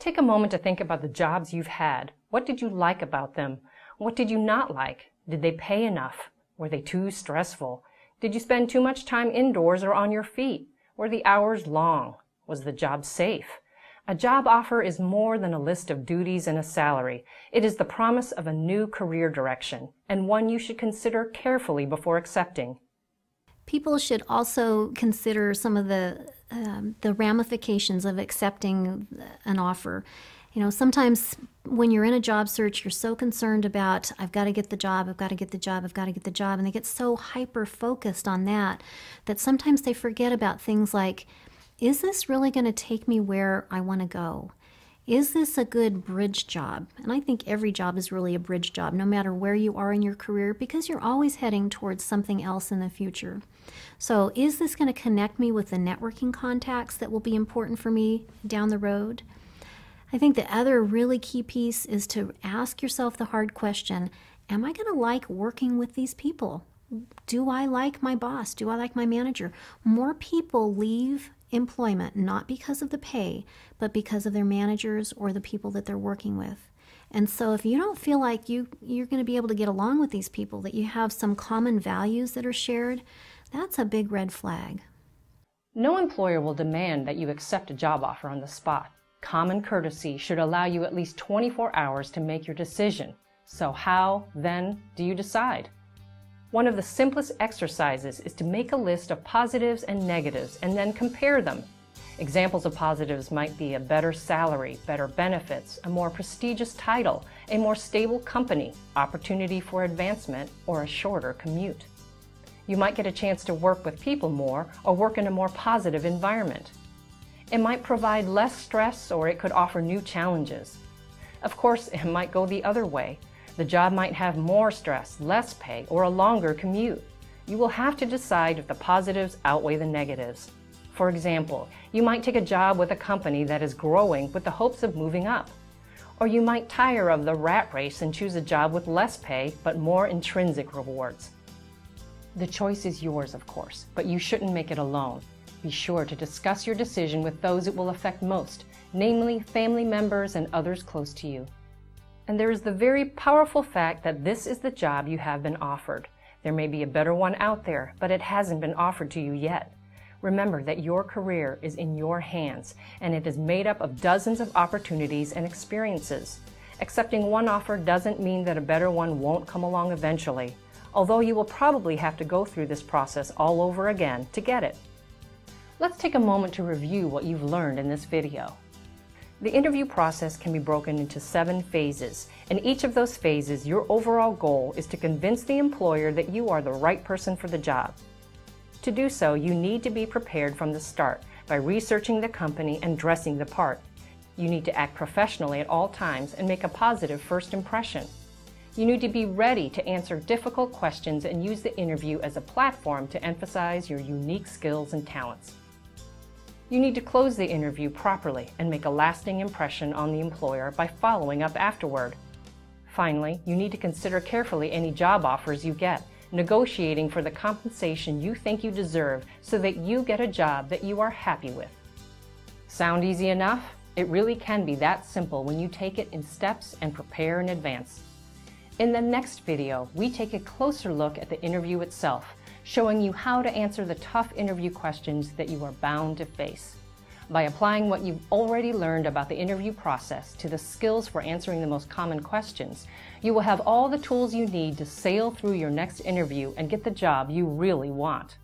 Take a moment to think about the jobs you've had. What did you like about them? What did you not like? Did they pay enough? Were they too stressful? Did you spend too much time indoors or on your feet? Were the hours long? Was the job safe? A job offer is more than a list of duties and a salary. It is the promise of a new career direction, and one you should consider carefully before accepting. People should also consider some of the ramifications of accepting an offer. You know, sometimes when you're in a job search, you're so concerned about, I've got to get the job, I've got to get the job, I've got to get the job, and they get so hyper-focused on that sometimes they forget about things like, is this really going to take me where I want to go? Is this a good bridge job? And I think every job is really a bridge job, no matter where you are in your career, because you're always heading towards something else in the future. So is this going to connect me with the networking contacts that will be important for me down the road? I think the other really key piece is to ask yourself the hard question, am I going to like working with these people? Do I like my boss? Do I like my manager? More people leave employment not because of the pay, but because of their managers or the people that they're working with. And so if you don't feel like you're going to be able to get along with these people, that you have some common values that are shared, that's a big red flag. No employer will demand that you accept a job offer on the spot. Common courtesy should allow you at least 24 hours to make your decision. So how, then, do you decide? One of the simplest exercises is to make a list of positives and negatives and then compare them. Examples of positives might be a better salary, better benefits, a more prestigious title, a more stable company, opportunity for advancement, or a shorter commute. You might get a chance to work with people more or work in a more positive environment. It might provide less stress, or it could offer new challenges. Of course, it might go the other way. The job might have more stress, less pay, or a longer commute. You will have to decide if the positives outweigh the negatives. For example, you might take a job with a company that is growing with the hopes of moving up. Or you might tire of the rat race and choose a job with less pay but more intrinsic rewards. The choice is yours, of course, but you shouldn't make it alone. Be sure to discuss your decision with those it will affect most, namely family members and others close to you. And there is the very powerful fact that this is the job you have been offered. There may be a better one out there, but it hasn't been offered to you yet. Remember that your career is in your hands, and it is made up of dozens of opportunities and experiences. Accepting one offer doesn't mean that a better one won't come along eventually, although you will probably have to go through this process all over again to get it. Let's take a moment to review what you've learned in this video. The interview process can be broken into 7 phases. In each of those phases, your overall goal is to convince the employer that you are the right person for the job. To do so, you need to be prepared from the start by researching the company and dressing the part. You need to act professionally at all times and make a positive first impression. You need to be ready to answer difficult questions and use the interview as a platform to emphasize your unique skills and talents. You need to close the interview properly and make a lasting impression on the employer by following up afterward. Finally, you need to consider carefully any job offers you get, negotiating for the compensation you think you deserve so that you get a job that you are happy with. Sound easy enough? It really can be that simple when you take it in steps and prepare in advance. In the next video, we take a closer look at the interview itself, showing you how to answer the tough interview questions that you are bound to face. By applying what you've already learned about the interview process to the skills for answering the most common questions, you will have all the tools you need to sail through your next interview and get the job you really want.